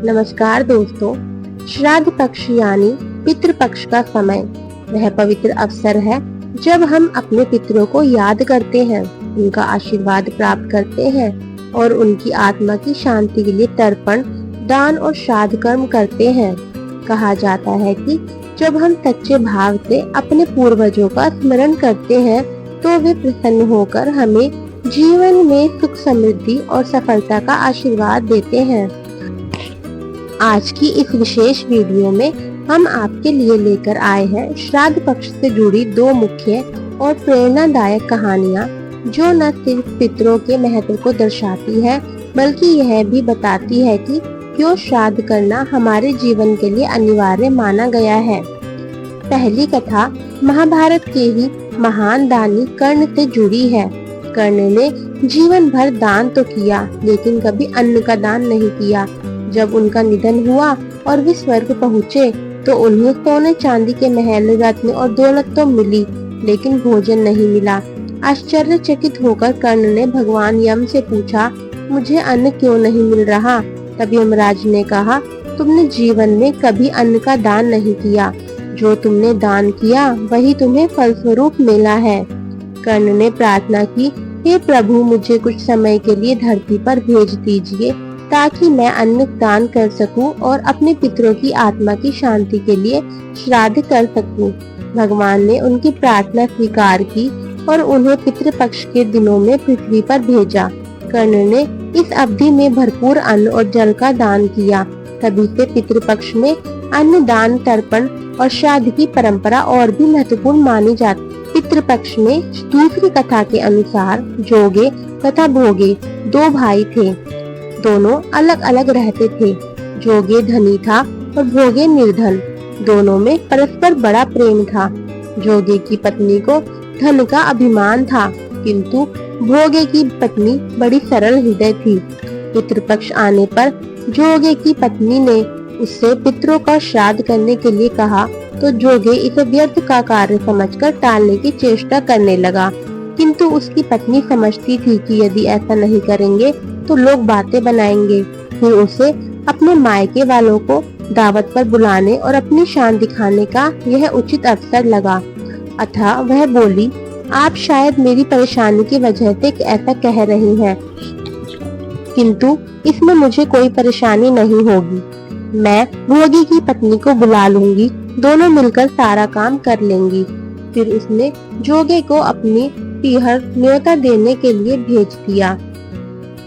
नमस्कार दोस्तों। श्राद्ध पक्ष यानी पितृपक्ष का समय वह पवित्र अवसर है जब हम अपने पितरों को याद करते हैं, उनका आशीर्वाद प्राप्त करते हैं और उनकी आत्मा की शांति के लिए तर्पण, दान और श्राद्ध कर्म करते हैं। कहा जाता है कि जब हम सच्चे भाव से अपने पूर्वजों का स्मरण करते हैं तो वे प्रसन्न होकर हमें जीवन में सुख, समृद्धि और सफलता का आशीर्वाद देते हैं। आज की इस विशेष वीडियो में हम आपके लिए लेकर आए हैं श्राद्ध पक्ष से जुड़ी दो मुख्य और प्रेरणादायक कहानियां, जो न सिर्फ पितरों के महत्व को दर्शाती है बल्कि यह भी बताती है कि क्यों श्राद्ध करना हमारे जीवन के लिए अनिवार्य माना गया है। पहली कथा महाभारत के ही महान दानी कर्ण से जुड़ी है। कर्ण ने जीवन भर दान तो किया लेकिन कभी अन्न का दान नहीं किया। जब उनका निधन हुआ और वे स्वर्ग पहुँचे तो उन्हें सोने चांदी के महल, रत्न और दौलत तो मिली लेकिन भोजन नहीं मिला। आश्चर्यचकित होकर कर्ण ने भगवान यम से पूछा, मुझे अन्न क्यों नहीं मिल रहा? तब यमराज ने कहा, तुमने जीवन में कभी अन्न का दान नहीं किया। जो तुमने दान किया वही तुम्हें फलस्वरूप मिला है। कर्ण ने प्रार्थना की, हे प्रभु, मुझे कुछ समय के लिए धरती पर भेज दीजिए ताकि मैं अन्न दान कर सकूं और अपने पितरों की आत्मा की शांति के लिए श्राद्ध कर सकूं। भगवान ने उनकी प्रार्थना स्वीकार की और उन्हें पितृपक्ष के दिनों में पृथ्वी पर भेजा। कर्ण ने इस अवधि में भरपूर अन्न और जल का दान किया। तभी से पितृपक्ष में अन्न दान, तर्पण और श्राद्ध की परंपरा और भी महत्वपूर्ण मानी जाती। पितृपक्ष में दूसरी कथा के अनुसार जोगे तथा भोगे दो भाई थे। दोनों अलग अलग रहते थे। जोगे धनी था और भोगे निर्धन। दोनों में परस्पर बड़ा प्रेम था। जोगे की पत्नी को धन का अभिमान था किंतु भोगे की पत्नी बड़ी सरल हृदय थी। पितृपक्ष आने पर जोगे की पत्नी ने उससे पितरों का श्राद्ध करने के लिए कहा तो जोगे इसे व्यर्थ का कार्य समझकर टालने की चेष्टा करने लगा, किंतु उसकी पत्नी समझती थी कि यदि ऐसा नहीं करेंगे तो लोग बातें बनाएंगे। फिर उसे अपने मायके वालों को दावत पर बुलाने और अपनी शान दिखाने का यह उचित अवसर लगा। अतः वह बोली, आप शायद मेरी परेशानी की वजह से ऐसा कह रही हैं, किंतु इसमें मुझे कोई परेशानी नहीं होगी। मैं भोगी की पत्नी को बुला लूंगी, दोनों मिलकर सारा काम कर लेंगी। फिर उसने जोगे को अपनी पीहर न्योता देने के लिए भेज दिया।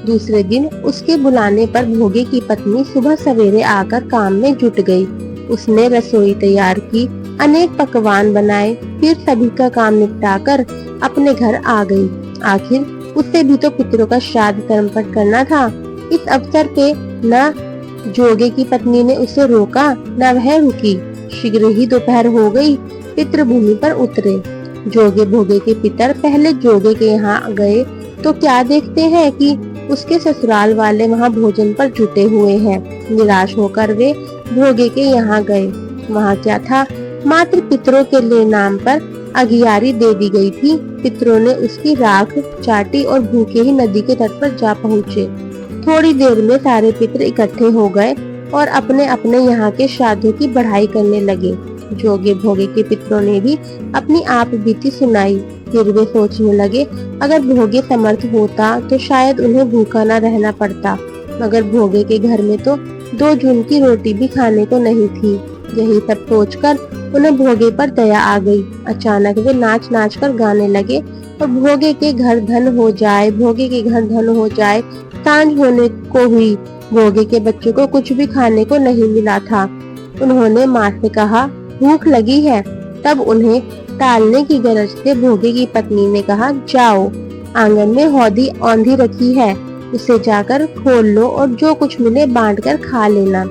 दूसरे दिन उसके बुलाने पर भोगे की पत्नी सुबह सवेरे आकर काम में जुट गई। उसने रसोई तैयार की, अनेक पकवान बनाए, फिर सभी का काम निपटाकर अपने घर आ गई। आखिर उससे भी तो पितरों का श्राद्ध तर्पण करना था। इस अवसर पे न जोगे की पत्नी ने उसे रोका न वह रुकी। शीघ्र ही दोपहर हो गई। पितृभूमि पर उतरे। जोगे भोगे के पितर पहले जोगे के यहाँ गए तो क्या देखते हैं कि उसके ससुराल वाले वहाँ भोजन पर जुटे हुए हैं। निराश होकर वे भोगे के यहाँ गए। वहाँ क्या था, मात्र पितरों के लिए नाम पर अगियारी दे दी गई थी। पितरों ने उसकी राख चाटी और भूखे ही नदी के तट पर जा पहुँचे। थोड़ी देर में सारे पितर इकट्ठे हो गए और अपने अपने यहाँ के श्राद्धों की बढ़ाई करने लगे। जोगे भोगे के पितरों ने भी अपनी आप बीती सुनाई। फिर वे सोचने लगे, अगर भोगे समर्थ होता तो शायद उन्हें भूखा न रहना पड़ता, मगर भोगे के घर में तो 2 जून की रोटी भी खाने को नहीं थी। यही सब सोचकर उन्हें भोगे पर दया आ गई। अचानक वे नाच नाच कर गाने लगे और भोगे के घर धन हो जाए, भोगे के घर धन हो जाए। सांझ होने को हुई। भोगे के बच्चों को कुछ भी खाने को नहीं मिला था। उन्होंने माँ से कहा, भूख लगी है। तब उन्हें टालने की गरज से भोगे की पत्नी ने कहा, जाओ, आंगन में हौदी औंधी रखी है, उसे जाकर खोल लो और जो कुछ मिले बांटकर खा लेना।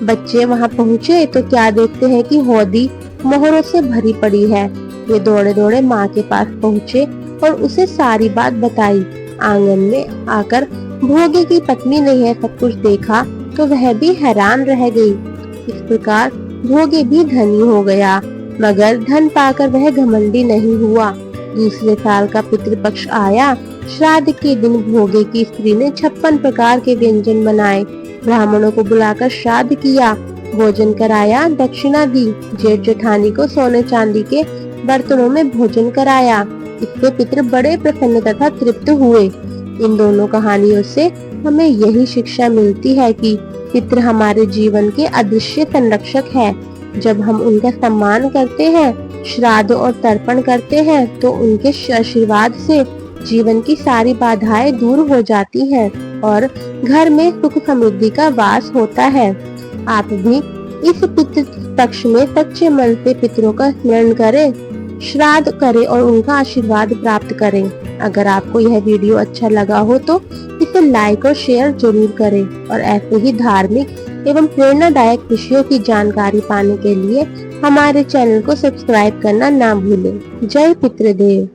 बच्चे वहां पहुंचे तो क्या देखते हैं कि हौदी मोहरों से भरी पड़ी है। वे दौड़े दौड़े माँ के पास पहुंचे और उसे सारी बात बताई। आंगन में आकर भोगे की पत्नी ने यह सब कुछ देखा तो वह भी हैरान रह गई। इस प्रकार भोगे भी धनी हो गया, मगर धन पाकर वह घमंडी नहीं हुआ। दूसरे साल का पितृपक्ष आया। श्राद्ध के दिन भोगे की स्त्री ने 56 प्रकार के व्यंजन बनाए, ब्राह्मणों को बुलाकर श्राद्ध किया, भोजन कराया, दक्षिणा दी, जेठ जेठानी को सोने चांदी के बर्तनों में भोजन कराया। इससे पितृ बड़े प्रसन्न तथा तृप्त हुए। इन दोनों कहानियों से हमें यही शिक्षा मिलती है कि पितृ हमारे जीवन के अदृश्य संरक्षक है। जब हम उनका सम्मान करते हैं, श्राद्ध और तर्पण करते हैं, तो उनके आशीर्वाद से जीवन की सारी बाधाएं दूर हो जाती हैं और घर में सुख समृद्धि का वास होता है। आप भी इस पितृ पक्ष में सच्चे मन से पितरों का स्मरण करें, श्राद्ध करें और उनका आशीर्वाद प्राप्त करें। अगर आपको यह वीडियो अच्छा लगा हो तो इसे लाइक और शेयर जरूर करें और ऐसे ही धार्मिक एवं प्रेरणादायक विषयों की जानकारी पाने के लिए हमारे चैनल को सब्सक्राइब करना ना भूलें। जय पितृदेव।